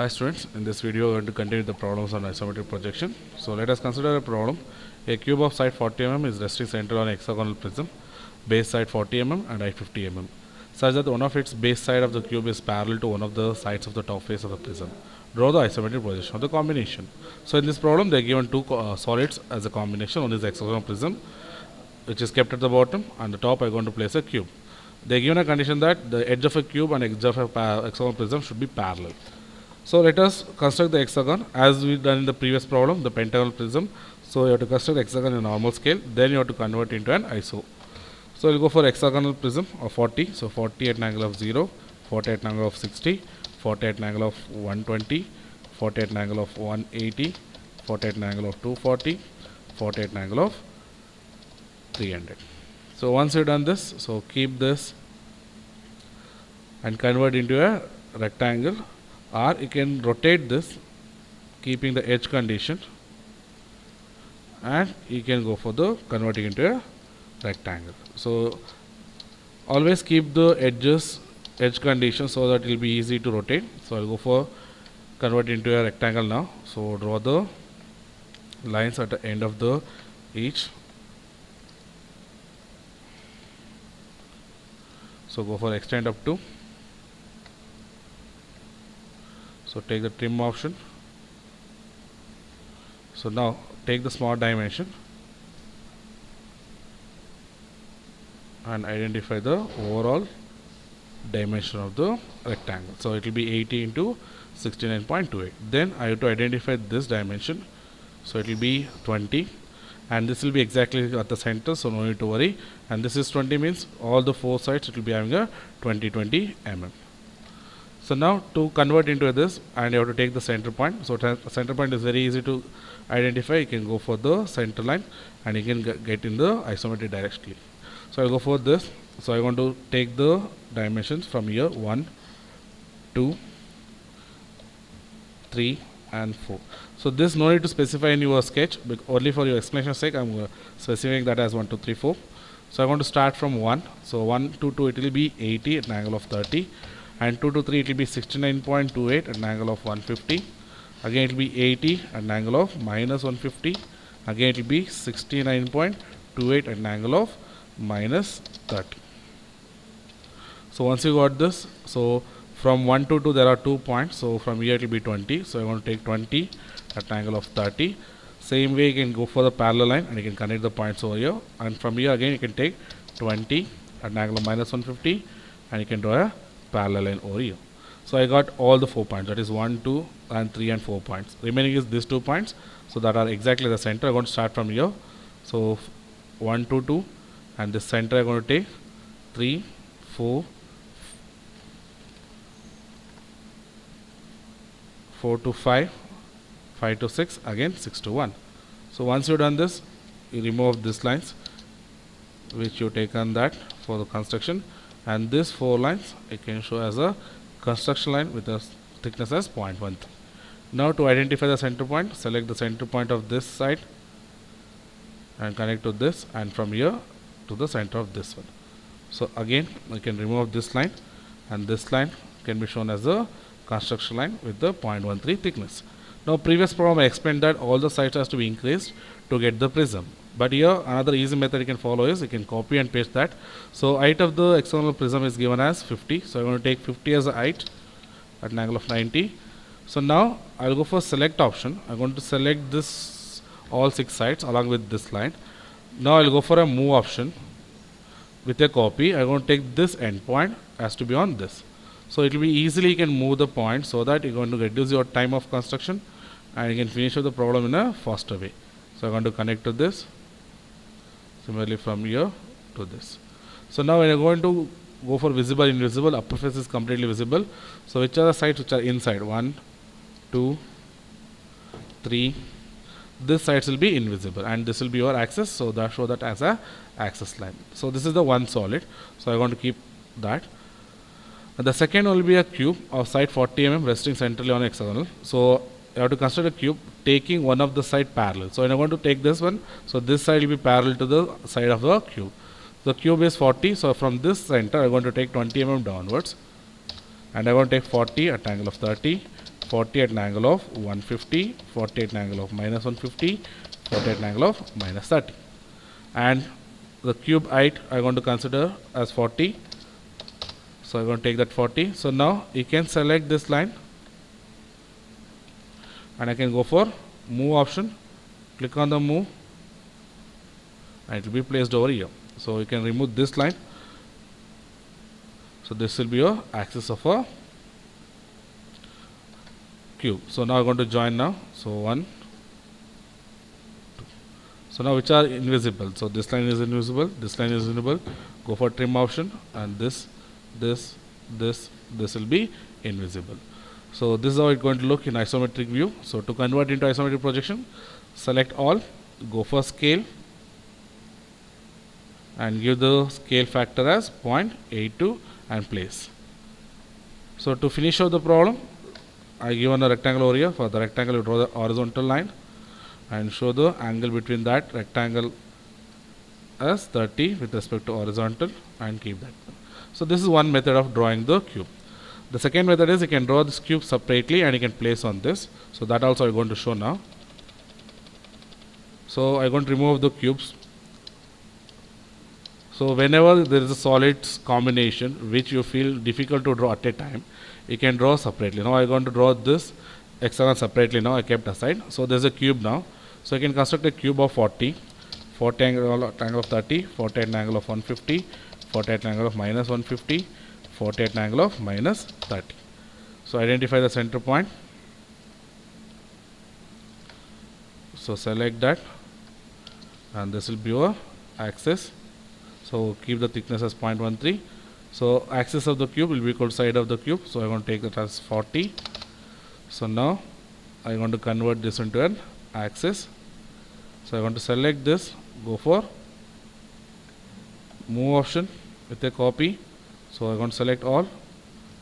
Hi students, in this video we are going to continue the problems on isometric projection. So let us consider a problem. A cube of side 40 mm is resting centered on a hexagonal prism, base side 40 mm and height 50 mm, such that one of its base side of the cube is parallel to one of the sides of the top face of the prism. Draw the isometric projection of the combination. So in this problem they are given two solids as a combination. One is the hexagonal prism, which is kept at the bottom, and the top I am going to place a cube. They are given a condition that the edge of a cube and edge of a hexagonal prism should be parallel. So let us construct the hexagon as we done in the previous problem, the pentagonal prism. So you have to construct the hexagon in normal scale, then you have to convert into an iso. So we'll go for hexagonal prism of 40. So 40 at an angle of 0, 40 at an angle of 60, 40 at an angle of 120, 40 at an angle of 180, 40 at an angle of 240, 40 at an angle of 300. So once you've done this, so keep this and convert into a rectangle, or you can rotate this keeping the edge condition, and you can go for the converting into a rectangle. So always keep the edge condition so that it will be easy to rotate. So I'll go for convert into a rectangle now. So draw the lines at the end of the each. So go for extend up to. So take the trim option. So now take the small dimension and identify the overall dimension of the rectangle. So it will be 80 into 69.28. Then I have to identify this dimension. So it will be 20, and this will be exactly at the center, so no need to worry. And this is 20 means all the four sides it will be having a 20 mm. So now to convert into this, and you have to take the center point. So center point is very easy to identify. You can go for the center line and you can get in the isometric directly. So I'll go for this. So I want to take the dimensions from here 1, 2, 3 and 4. So this no need to specify in your sketch, but only for your explanation sake I'm specifying that as 1, 2, 3, 4. So I'm going to start from 1. So 1 to 2 it will be 80 at an angle of 30. And 2 to 3 it will be 69.28 at an angle of 150. Again it will be 80 at an angle of minus 150. Again it will be 69.28 at an angle of minus 30. So once you got this, so from 1 to 2 there are 2 points. So from here it will be 20. So I want to take 20 at an angle of 30. Same way you can go for the parallel line and you can connect the points over here. And from here again you can take 20 at an angle of minus 150 and you can draw a parallel line over here. So I got all the 4 points, that is 1, 2 and 3 and 4 points. Remaining is these 2 points, so that are exactly the center. I'm going to start from here. So 1, 2, 2 and this center I'm going to take 3, 4, 4 to 5, 5 to 6, again 6 to 1. So once you've done this, you remove these lines which you taken that for the construction, and these 4 lines you can show as a construction line with a thickness as 0.13. Now to identify the center point, select the center point of this side and connect to this, and from here to the center of this one. So again you can remove this line, and this line can be shown as a construction line with the 0.13 thickness. Now previous problem I explained that all the sides has to be increased to get the prism. But here another easy method you can follow is you can copy and paste that. So height of the hexagonal prism is given as 50. So I'm going to take 50 as a height at an angle of 90. So now I'll go for select option. I'm going to select this all 6 sides along with this line. Now I'll go for a move option with a copy. I'm going to take this end point has to be on this. So it will be easily you can move the point so that you're going to reduce your time of construction and you can finish up the problem in a faster way. So I'm going to connect to this. Similarly from here to this. So now when you're going to go for visible, invisible, upper face is completely visible. So which are the sides which are inside? 1, 2, 3. This sides will be invisible and this will be your axis. So that show that as a axis line. So this is the one solid. So I'm going to keep that. And the second will be a cube of side 40 mm resting centrally on hexagonal. So you have to consider a cube taking one of the side parallel. So I'm going to take this one. So this side will be parallel to the side of the cube. The cube is 40. So from this center I'm going to take 20 mm downwards, and I'm going to take 40 at angle of 30, 40 at an angle of 150, 40 at an angle of minus 150, 40 at an angle of minus 30. And the cube height I'm going to consider as 40. So I'm going to take that 40. So now you can select this line and I can go for move option. Click on the move and it will be placed over here. So you can remove this line. So this will be your axis of a cube. So now I'm going to join now. So 1, 2. So now which are invisible? So this line is invisible, this line is invisible. Go for trim option and this will be invisible. So this is how it's going to look in isometric view. So to convert into isometric projection, select all, go for scale and give the scale factor as 0.82 and place. So to finish off the problem, I given a rectangle over here. For the rectangle, you draw the horizontal line and show the angle between that rectangle as 30 with respect to horizontal and keep that. So this is one method of drawing the cube. The second method is you can draw this cube separately and you can place on this. So that also I'm going to show now. So I'm going to remove the cubes. So whenever there is a solids combination which you feel difficult to draw at a time, you can draw separately. Now I'm going to draw this hexagon separately. Now I kept aside. So there's a cube now. So I can construct a cube of 40, 40 angle of 30, 40 at an angle of 150, 40 at an angle of minus 150, 40 at an angle of minus 30. So identify the center point. So select that and this will be your axis. So keep the thickness as 0.13. So axis of the cube will be equal to side of the cube. So I'm going to take that as 40. So now I'm going to convert this into an axis. So I'm going to select this, go for move option with a copy. So I'm going to select all,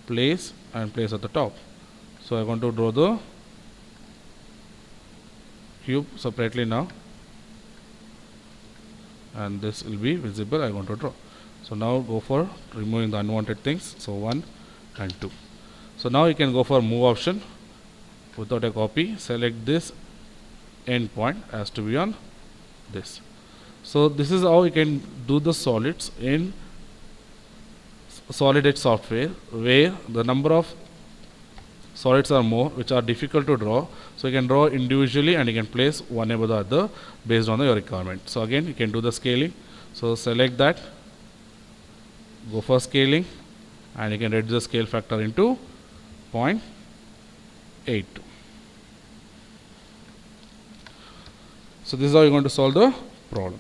place and place at the top. So I'm going to draw the cube separately now. And this will be visible. I'm going to draw. So now go for removing the unwanted things. So 1 and 2. So now you can go for move option without a copy. Select this end point as to be on this. So this is how you can do the solids in Solid Edge software, where the number of solids are more which are difficult to draw. So you can draw individually and you can place one above the other based on your requirement. So again you can do the scaling. So select that, go for scaling and you can reduce the scale factor into 0.82. So this is how you're going to solve the problem.